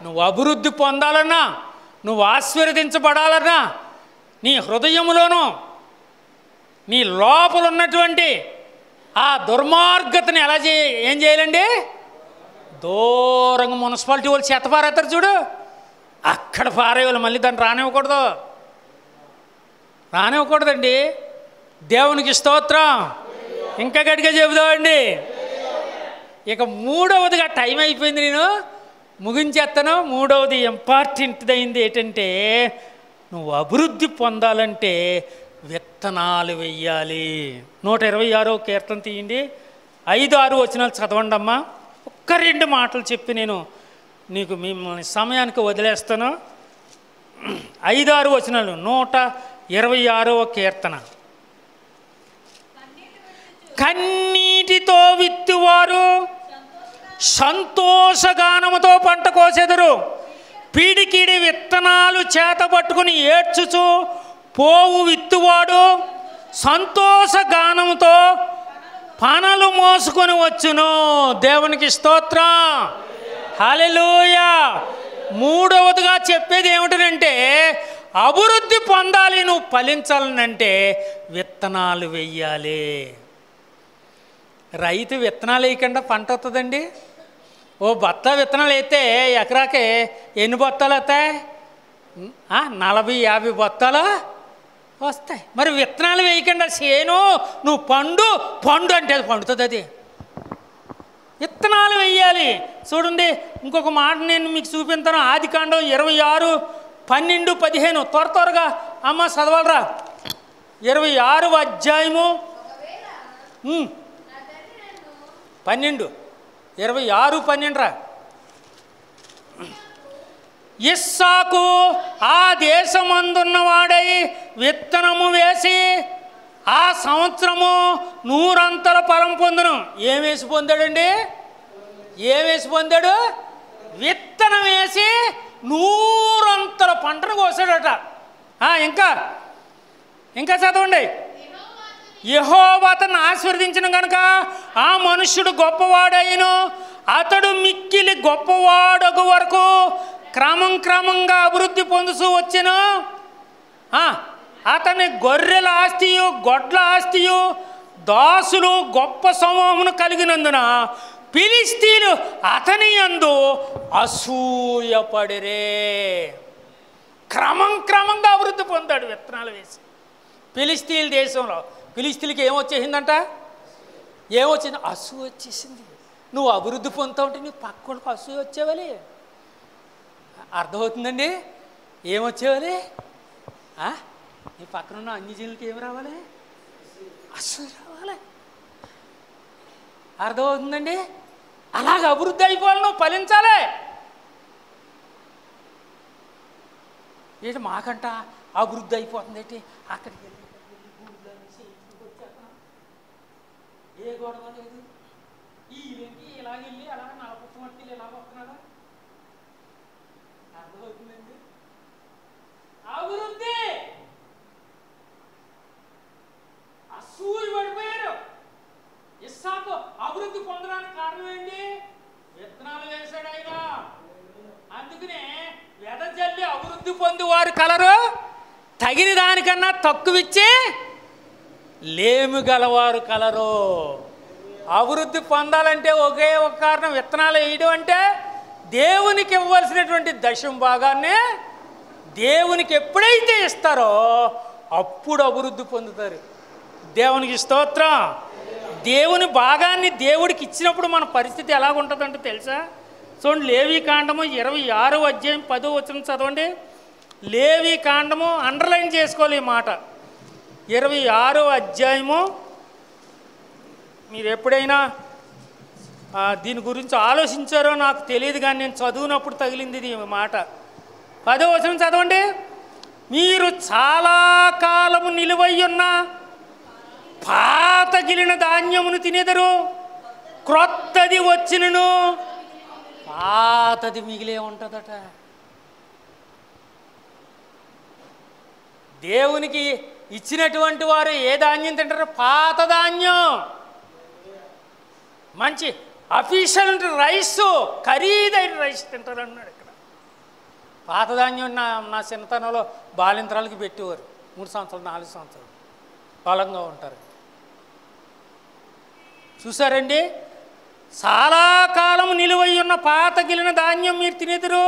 నువ్వు అభివృద్ధి పొందాలన్నా, నువ్వు ఆశీర్వదించబడాలన్నా నీ హృదయములోనూ నీ లోపల ఉన్నటువంటి ఆ దుర్మార్గతని ఏం చేయాలండి? దూరంగా మున్సిపాలిటీ వాళ్ళు చెత్త పారేస్తారు చూడు, అక్కడ పారేవాళ్ళు మళ్ళీ దాన్ని రానివ్వకూడదండి. దేవునికి స్తోత్రం. ఇంకా గట్టిగా చెబుదామండి. ఇక మూడవదిగా టైం అయిపోయింది, నేను ముగించేస్తాను. మూడవది ఇంపార్టెంట్ అయింది ఏంటంటే, నువ్వు అభివృద్ధి పొందాలంటే విత్తనాలు వెయ్యాలి. 126వ కీర్తన తీయండి, 5-6 వచనాలు చదవండి అమ్మా. ఒక్క 2 మాటలు చెప్పి నేను నీకు మిమ్మల్ని సమయానికి వదిలేస్తాను. 5-6 వచనాలు 126వ కీర్తన. కన్నీటితో విత్తువారు సంతోషగానముతో పంట కోసెదరు. పిడికిడి విత్తనాలు చేత పట్టుకుని ఏడ్చుచు పోవు విత్తువాడు సంతోషగానముతో పనలు మోసుకొని వచ్చును. దేవునికి స్తోత్రం. హల్లెలూయా. మూడవదిగా చెప్పేది ఏమిటంటే, అభివృద్ధి పొందాలి, నువ్వు ఫలించాలనంటే విత్తనాలు వెయ్యాలి. రైతు విత్తనాలు వేయకుండా పంట వస్తుందండి? ఓ బత్తా విత్తనాలు వేస్తే ఎకరాకి ఎన్ని బత్తాలు వస్తాయి? 40-50 బత్తాలు వస్తాయి. మరి విత్తనాలు వేయకుండా చేను నువ్వు పండు అంటే అది పండుతుంది. అది విత్తనాలు వేయాలి. చూడండి, ఇంకొక మాట నేను మీకు చూపిస్తాను. ఆదికాండం 26:12-15 త్వరగా అమ్మ చదవాలరా. 26వ అధ్యాయము 12, 26:12 రా. ఇస్సాకు ఆ దేశమందున్నవాడై విత్తనము వేసి ఆ సంవత్సరము 100 ఫలం పొందును. ఏమేసి పొందాడండి? ఏమేసి పొందాడు? విత్తనం వేసి 100 పంటను కోసాడట. ఇంకా చదవండి. యెహోవా అతన్ని ఆశీర్వదించిన కనుక ఆ మనుష్యుడు గొప్పవాడైను. అతడు మిక్కిలి గొప్పవాడగు వరకు క్రమంగా అభివృద్ధి పొందుతూ వచ్చెను. అతని గొర్రెల ఆస్తియు గొడ్ల ఆస్తియు దాసులు గొప్ప సమూహమును కలిగినందున ఫిలిష్తీయులు అతని యందు అసూయపడిరే. క్రమంగా అభివృద్ధి పొందాడు విత్తనాలు వేసి. ఫిలిష్తీయుల దేశంలో ఫిలిష్తీయులకి ఏమొచ్చేసిందంట? ఏమొచ్చింది? అసూయ వచ్చేసింది. నువ్వు అభివృద్ధి పొందుతూ ఉంటే నీ పక్కలకు అసూయ వచ్చేవాలి. అర్థమవుతుందండి? ఏమొచ్చేవాలి? నీ పక్కన ఉన్న అన్ని జీవులకి ఏమి రావాలి? అసూయ రావాలి. అర్థమవుతుందండి? అలాగ అభివృద్ధి అయిపోవాలి, నువ్వు ఫలించాలి. ఏంటి మాకంట అభివృద్ధి అయిపోతుంది ఏంటి? అక్కడికి వెళ్ళి ఏ గొడవ లేదు. ఈయనకి ఇలాగెళ్ళి అలాగ 40 మట్టిలు ఇలా వస్తున్నాడా? అర్థమవుతుందండి? అభివృద్ధి అసూయ పడిపోయారు. ఇస్సాకు అభివృద్ధి పొందడానికి కారణం ఏంటి? విత్తనాలు వేశాడు ఆయన. అందుకనే వెదజల్లి అభివృద్ధి పొంది వారు కలరు తగిన దానికన్నా తక్కువిచ్చి లేమి గలవారు కలరు. అభివృద్ధి పొందాలంటే ఒకే ఒక కారణం, విత్తనాలు వేయడం అంటే దేవునికి ఇవ్వాల్సినటువంటి దశం భాగాన్ని దేవునికి ఎప్పుడైతే ఇస్తారో అప్పుడు అభివృద్ధి పొందుతారు. దేవునికి స్తోత్రం. దేవుని భాగాన్ని దేవుడికి ఇచ్చినప్పుడు మన పరిస్థితి ఎలాగుంటుందంటే తెలుసా? చూడండి, లేవీ కాండము 26వ అధ్యాయం 10వ వచనం చదవండి. లేవీ కాండము అండర్లైన్ చేసుకోవాలి ఈ మాట. 26వ అధ్యాయము. మీరు ఎప్పుడైనా దీని గురించి ఆలోచించారో నాకు తెలియదు, కానీ నేను చదువునప్పుడు తగిలింది ఈ మాట. 10వ వచనం చదవండి. మీరు చాలా కాలము నిలువయ్యున్న పాతగిలిన ధాన్యమును తినేదరు, క్రొత్తది వచ్చినను పాతది మిగిలే ఉంటుందట. దేవునికి ఇచ్చినటువంటి వారు ఏ ధాన్యం తింటారు? పాత ధాన్యం. మంచి అఫీషియల్ రైస్, ఖరీదైన రైస్ తింటారు అన్నాడు ఇక్కడ. పాత ధాన్యం నా చిన్నతనంలో బాలింతరాలకి పెట్టేవారు. 3 సంవత్సరాలు 4 సంవత్సరాలు బలంగా ఉంటారు. చూసారండి, చాలా కాలం నిలువై ఉన్న పాత గిలిన ధాన్యం మీరు తినేదురు,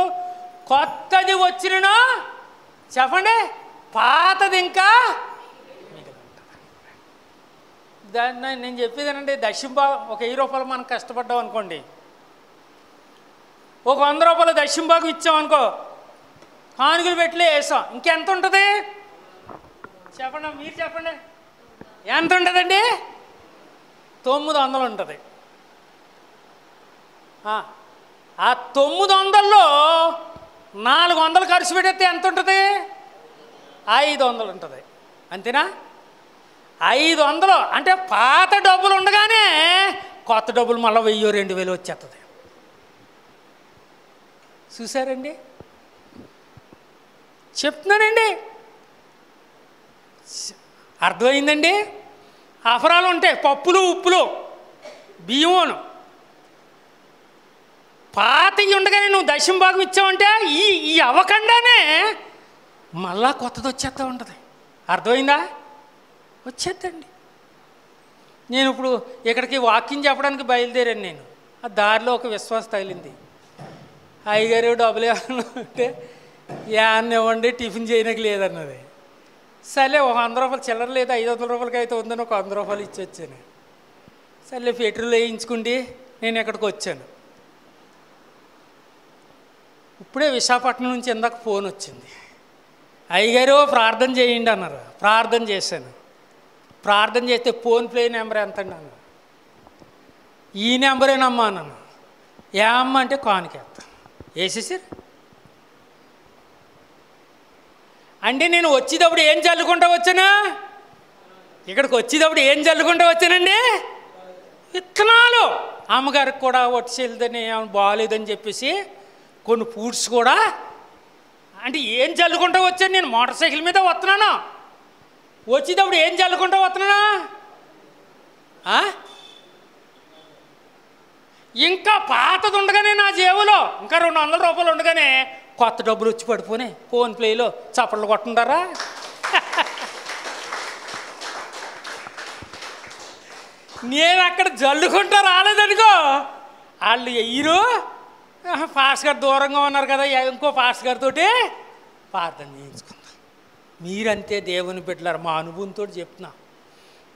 కొత్తది వచ్చినా చెప్పండి పాతది ఇంకా దాన్ని నేను చెప్పేదేనండి. దశంభాగం ఒక 1000 రూపాయలు మనం కష్టపడ్డాం అనుకోండి, ఒక 100 రూపాయలు దశంభాగం ఇచ్చామనుకో, కానుకలు పెట్టలే వేసాం, ఇంకెంత ఉంటుంది చెప్పండి, మీరు చెప్పండి ఎంత ఉంటుందండి? 900 ఉంటుంది. ఆ 900లో 400 ఖర్చు పెడితే ఎంత ఉంటుంది? 500 ఉంటుంది. అంతేనా? 500 అంటే పాత డబ్బులు ఉండగానే కొత్త డబ్బులు మళ్ళీ 1000-2000 వచ్చేస్తుంది. చూసారండి, చెప్తున్నానండి, అర్థమైందండి. అఫరాలు ఉంటాయి, పప్పులు ఉప్పులు బియ్యమును. పాతవి ఉండగానే నువ్వు దశంభాగం ఇచ్చావంటే ఈ అవ్వకుండానే మళ్ళా కొత్తది వచ్చేస్తూ ఉంటుంది. అర్థమైందా? వచ్చేద్దండి. నేను ఇప్పుడు ఇక్కడికి వాకింగ్ చెప్పడానికి బయలుదేరాను. నేను ఆ దారిలో ఒక విశ్వాసం తగిలింది. అయ్యగారు డబ్బులు ఏమన్నా యాన్ ఇవ్వండి, టిఫిన్ చేయడానికి లేదన్నది. సరే ఒక 100 రూపాయలు చిల్లర లేదు, 500 రూపాయలకి అయితే ఉందని ఒక 100 రూపాయలు ఇచ్చి వచ్చాను. సరే పెట్రోల్ వేయించుకుంటే నేను ఇక్కడికి వచ్చాను. ఇప్పుడే విశాఖపట్నం నుంచి ఇందాక ఫోన్ వచ్చింది. అయ్యగారు ప్రార్థన చేయండి అన్నారు. ప్రార్థన చేశాను. ప్రార్థన చేస్తే ఫోన్పే నెంబర్ ఎంత అండి అన్నారు. ఈ నెంబరేనమ్మా అన్నాను. ఏ అమ్మ అంటే కానుకేస్తాను. వేసేసారు. అంటే నేను వచ్చేటప్పుడు ఏం చల్లుకుంటూ వచ్చాను? ఇక్కడికి వచ్చేటప్పుడు ఏం చల్లుకుంటూ వచ్చానండి? విత్తనాలు. అమ్మగారికి కూడా వచ్చేదని బాగాలేదని చెప్పేసి కొన్ని ఫ్రూట్స్ కూడా. అంటే ఏం చల్లుకుంటూ వచ్చాను? నేను మోటార్ సైకిల్ మీద వస్తున్నాను. వచ్చేటప్పుడు ఏం చల్లుకుంటూ వస్తున్నానా? ఇంకా పాతది ఉండగానే నా జేబులో ఇంకా 200 రూపాయలు ఉండగానే కొత్త డబ్బులు వచ్చి పడిపోయినాయి. ఫోన్పేలో చప్పట్లు కొట్టుంటారా? నేను అక్కడ జల్లుకుంటా రాలేదనుకో, వాళ్ళు ఎయ్యరు. పాస్ గారు దూరంగా ఉన్నారు కదా, ఇంకో పాస్ గారితో ప్రార్థన చేయించుకుందాం. మీరంతే దేవుని బిడ్డలారు, మా అనుభవంతో చెప్తున్నా.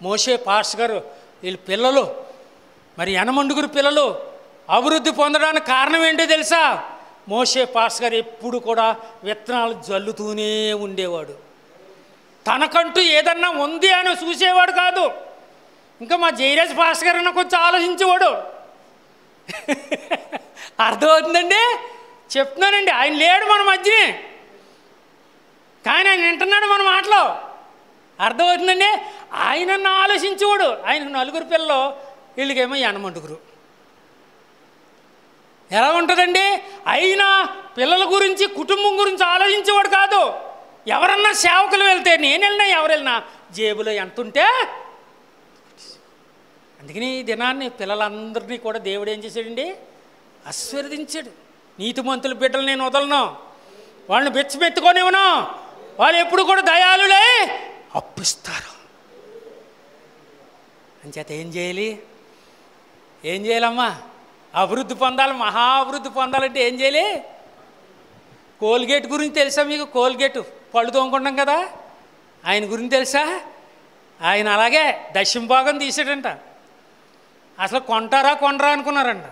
మోషే పాస్ గారు వీళ్ళ పిల్లలు, మరి 80 పిల్లలు అభివృద్ధి పొందడానికి కారణం ఏంటో తెలుసా? మోషే పాస్ గారు ఎప్పుడు కూడా విత్తనాలు జల్లుతూనే ఉండేవాడు. తనకంటూ ఏదన్నా ఉంది అని చూసేవాడు కాదు. ఇంకా మా జయరాజ్ పాస్ గారు అన్న కొంచెం ఆలోచించేవాడు. అర్థమవుతుందండి, చెప్తున్నానండి. ఆయన లేడు మన మధ్యనే, కానీ ఆయన వింటున్నాడు మన మాటలో. అర్థమవుతుందండి. ఆయనన్న ఆలోచించేవాడు. ఆయనకు 4 పిల్లలు, వీళ్ళకేమో 80. ఎలా ఉంటుందండి? అయినా పిల్లల గురించి కుటుంబం గురించి ఆలోచించేవాడు కాదు. ఎవరన్నా సేవకులు వెళ్తే నేను వెళ్ళినా ఎవరు వెళ్ళినా జేబులో ఎంత ఉంటే. అందుకని ఈ దినాన్ని పిల్లలందరినీ కూడా దేవుడు ఏం చేశాడండి? ఆశీర్వదించాడు. నీతిమంతుల బిడ్డలు నేను వదలను, వాళ్ళని బెచ్చమెత్తుకొనివ్వను, వాళ్ళు ఎప్పుడు కూడా దయాళులై అప్పిస్తారు. అంచేత ఏం చేయాలి? ఏం చేయాలమ్మా? అభివృద్ధి పొందాలి. మహా అభివృద్ధి పొందాలంటే ఏం చేయాలి? కోల్గేట్ గురించి తెలుసా మీకు? కోల్గేట్ పళ్ళు తోముకుంటాం కదా, ఆయన గురించి తెలుసా? ఆయన అలాగే దశంభాగం తీసాడంట. అసలు కొంటారా కొనరా అనుకున్నారంట.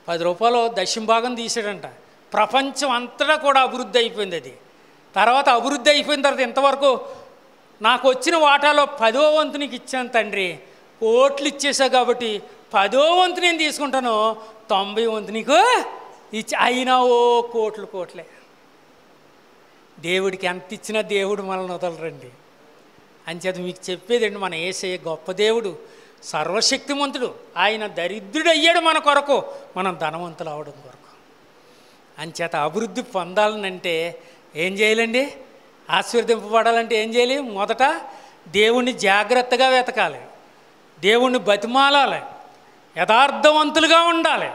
10 రూపాయలు దశంభాగం తీసాడంట. ప్రపంచం అంతటా కూడా అభివృద్ధి అయిపోయింది అది. తర్వాత అభివృద్ధి అయిపోయిన తర్వాత ఇంతవరకు నాకు వచ్చిన వాటాలో 10వ వంతు నీకు ఇచ్చాను తండ్రి, కోట్లు ఇచ్చేసావు కాబట్టి 10వ వంతు నేను తీసుకుంటాను, 90వ వంతు నీకు ఇచ్చి. అయినా ఓ కోట్లే. దేవుడికి ఎంత ఇచ్చినా దేవుడు మనల్ని వదలరండి. అంచేత మీకు చెప్పేదండి, మన యేసయ్య గొప్ప దేవుడు, సర్వశక్తిమంతుడు. ఆయన దరిద్రుడు అయ్యాడు మన కొరకు, మనం ధనవంతులు అవడం కొరకు. అంచేత అభివృద్ధి పొందాలనంటే ఏం చేయాలండి? ఆశీర్వదింపబడాలంటే ఏం చేయాలి? మొదట దేవుణ్ణి జాగ్రత్తగా వెతకాలి, దేవుణ్ణి బతిమాలాలి, యథార్థవంతులుగా ఉండాలి.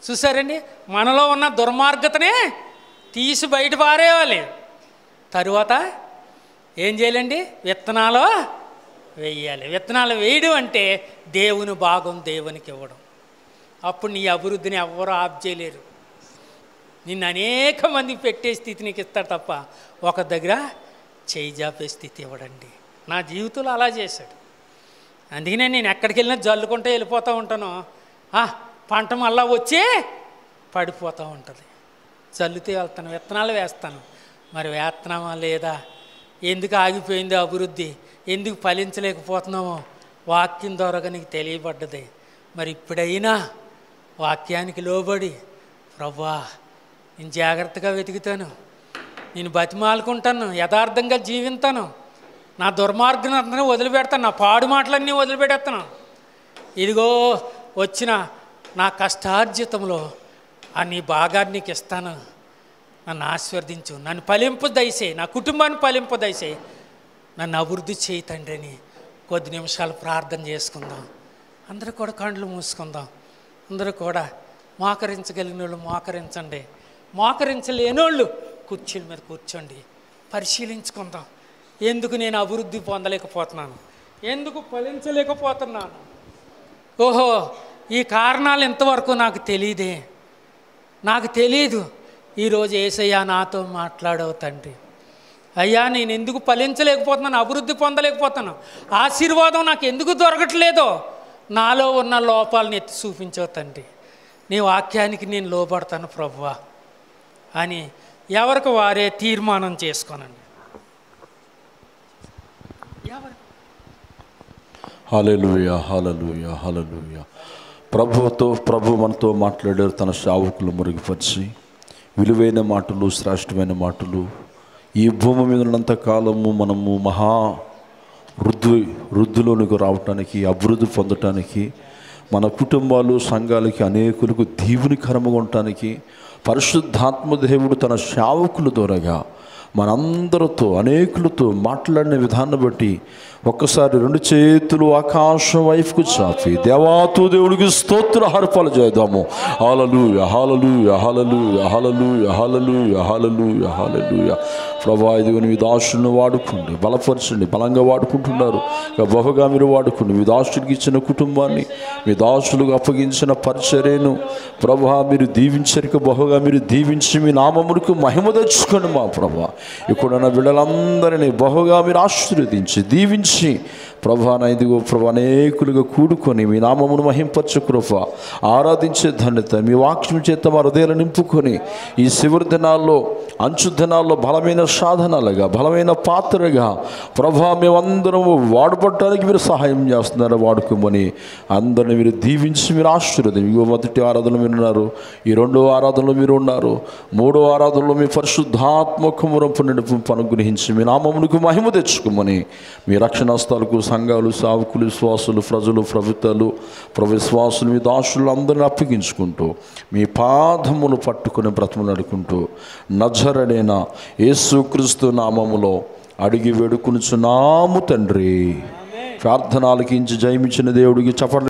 చూసారండి, మనలో ఉన్న దుర్మార్గతనే తీసి బయట పారేయాలి. తరువాత ఏం చేయాలండి? విత్తనాలు వేయాలి. విత్తనాలు వేయడం అంటే దేవుని భాగం దేవునికి ఇవ్వడం. అప్పుడు నీ అభివృద్ధిని ఎవ్వరూ ఆఫ్ చేయలేరు. నిన్ను అనేక మందికి పెట్టే స్థితి నీకు ఇస్తాడు తప్ప ఒక దగ్గర చేయి జాపే స్థితి ఇవ్వడండి. నా జీవితంలో అలా చేశాడు. అందుకనే నేను ఎక్కడికి వెళ్ళినా జల్లుకుంటూ వెళ్ళిపోతూ ఉంటాను. పంట మళ్ళా వచ్చి పడిపోతూ ఉంటుంది. చల్లుతూ వెళ్తాను, విత్తనాలు వేస్తాను. మరి వేస్తున్నామా లేదా? ఎందుకు ఆగిపోయింది అభివృద్ధి? ఎందుకు ఫలించలేకపోతున్నామో వాక్యం ద్వారా నీకు తెలియబడ్డది. మరి ఇప్పుడైనా వాక్యానికి లోబడి, ప్రభువా నేను జాగ్రత్తగా వెతుకుతాను, నేను బతిమాలుకుంటాను, యథార్థంగా జీవిస్తాను, నా దుర్మార్గం వదిలిపెడతాను, నా పాడు మాటలన్నీ వదిలిపెడతాను. ఇదిగో వచ్చిన నా కష్టార్జితంలో నీ భాగాన్ని నీకు ఇస్తాను, నన్ను ఆశీర్వదించు, నన్ను ఫలింపు దయచేయి, నా కుటుంబాన్ని ఫలింపు దయచేయి, నన్ను అభివృద్ధి చేయి తండ్రి అని కొద్ది నిమిషాలు ప్రార్థన చేసుకుందాం. అందరూ కూడా కళ్ళు మూసుకుందాం. అందరూ కూడా మోకరించగలిగిన వాళ్ళు మోకరించండి, మోకరించలేనోళ్ళు కుర్చీల మీద కూర్చోండి. పరిశీలించుకుందాం. ఎందుకు నేను అభివృద్ధి పొందలేకపోతున్నాను? ఎందుకు ఫలించలేకపోతున్నాను? ఓహో, ఈ కారణాలు ఇంతవరకు నాకు తెలియదే, నాకు తెలీదు. ఈరోజు యేసయ్య నాతో మాట్లాడవు తండ్రి. అయ్యా నేను ఎందుకు ఫలించలేకపోతున్నాను, అభివృద్ధి పొందలేకపోతున్నాను, ఆశీర్వాదం నాకు ఎందుకు దొరకట్లేదో, నాలో ఉన్న లోపాలను ఎత్తి చూపించవు తండ్రి. నీ వాక్యానికి నేను లోబడతాను ప్రభువా అని ఎవరికి వారే తీర్మానం చేసుకోనండి. హల్లెలూయా, హల్లెలూయా, హల్లెలూయా. ప్రభు మనతో మాట్లాడారు. తన సేవకులు మురుగుపరిచి విలువైన మాటలు, శ్రేష్టమైన మాటలు. ఈ భూమి మీద ఉన్నంత కాలము మనము వృద్ధిలోనికి రావటానికి, అభివృద్ధి పొందటానికి, మన కుటుంబాలు, సంఘాలకి, అనేకులకు దీవునికరముగా ఉండటానికి పరిశుద్ధాత్మ దేవుడు తన సేవకుల ద్వారాగా మనందరితో, అనేకులతో మాట్లాడిన విధానం బట్టి ఒక్కసారి రెండు చేతులు ఆకాశం వైపుకు చాపి దేవాతో దేవుడికి స్తోత్ర హర్పాలు చేద్దాము. హల్లెలూయా, హల్లెలూయా, హల్లెలూయా, హల్లెలూయా, హల్లెలూయా, హల్లెలూయా, హల్లెలూయా. ప్రభా ఇదిగో మీ దాసులను వాడుకోండి, బలపరచండి. బలంగా వాడుకుంటున్నారు, బహుగా మీరు వాడుకోండి. మీ దాసుడికి ఇచ్చిన కుటుంబాన్ని, మీ దాసులకు అప్పగించిన పరిచర్యను ప్రభా మీరు దీవించరిక బహుగా మీరు దీవించి మీ నామమునకు మహిమ తెచ్చుకోండి. మా ప్రభా ఇక్కడున్న బిడ్డలందరినీ బహుగా మీరు ఆశీర్వదించి దీవించి ప్రభా ఇదిగో ప్రభా అనేకులుగా కూడుకొని మీ నామమును మహింపరచు కృప, ఆరాధించే ధన్యత మీ వాక్యం చేత మా హృదయాలు నింపుకొని ఈ చివరి దినాల్లో, అంచు దినాల్లో బలమైన సాధనాలుగా, బలమైన పాత్రగా ప్రభా మేమందరము వాడబడటానికి మీరు సహాయం చేస్తున్నారు. వాడుకోమని అందరిని మీరు దీవించి మీరు ఆశీర్వదించి, ఇగో మొదటి ఆరాధనలో మీరు ఉన్నారు, ఈ రెండో ఆరాధనలో మీరు ఉన్నారు, మూడో ఆరాధనలో మీ పరిశుద్ధాత్మకమురపు నడిపింపు అనుగ్రహించి మీ నామమునకు మహిమ తెచ్చుకోమని మీ రక్షణాస్తాలకు సంఘాలు, సేవకులు, విశ్వాసులు, ప్రజలు, ప్రభుత్వాలు, విశ్వాసులు, మీ దాసులు అందరిని అప్పగించుకుంటూ మీ పాదములు పట్టుకుని బ్రతములాడుకుంటూ నజరేయుడైన యేసుక్రీస్తు నామములో అడిగి వేడుకొనుచున్నాము తండ్రి. ప్రార్థన ఆలకించి జయమిచ్చిన దేవుడికి చప్పట్లు